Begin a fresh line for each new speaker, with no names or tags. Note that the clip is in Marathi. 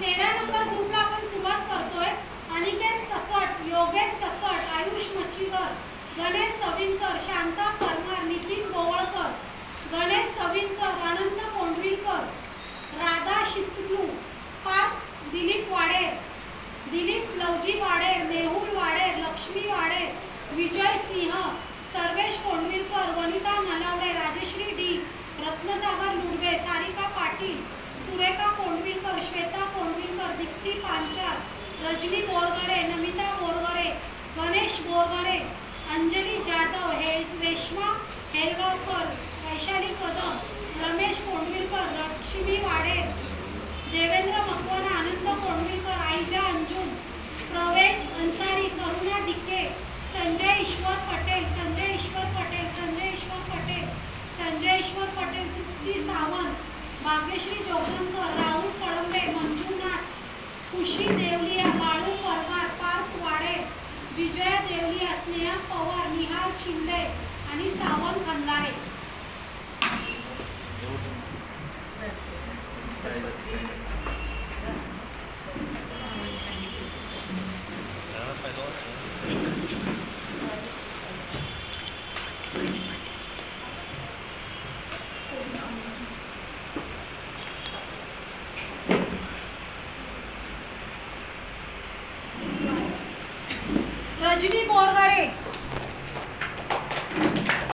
13 नंबर ग्रुपला आपण सुरुवात करतोय। अनिकेत सकट, योगेश सकट, आयुष मच्छीकर, गणेश सविनकर, शांता परमार, नितीन गोवळकर, गणेश सविनकर, अनंत कोंडविलकर, राधा शितलू, पार्थ दिलीप वाडेर, दिलीप लवजी वाडेर, मेहुल वाडेर, लक्ष्मी वाडेर, विजय सिंह, सर्वेश कोंडविलकर, वनिता नलावडे, राजश्री डी, रत्नसागर लुडवे, सारिका पाटील, सुरेखा कोंडविलकर, श्वेता कोंडविलकर, दीप्ती पांचाळ, रजनी बोरगरे, नमिता बोरगरे, गणेश बोरगरे, अंजली जाधव, रेश्मा हेलगावकर, वैशाली कदम, रमेश कोंडविलकर, लक्ष्मी वाडेर, देवेंद्र मकवाना, आनंद कोंडविलकर, आईजा अंजुम, प्रवेश अन्सारी, करुणा डिके, संजय ईश्वर पटेल, संजय ईश्वर पटेल, संजय ईश्वर पटेल, संजय ईश्वर पटेल, तृप्ती सावंत, भाग्यश्री जोगणकर, राहुल कळंबे, मंजुनाथ, खुशी देवलिया, बाळू परमार, पार्थ वाडेर, विजया देवलिया, स्नेहा पवार, निहाल शिंदे आणि सावंत खंदारे।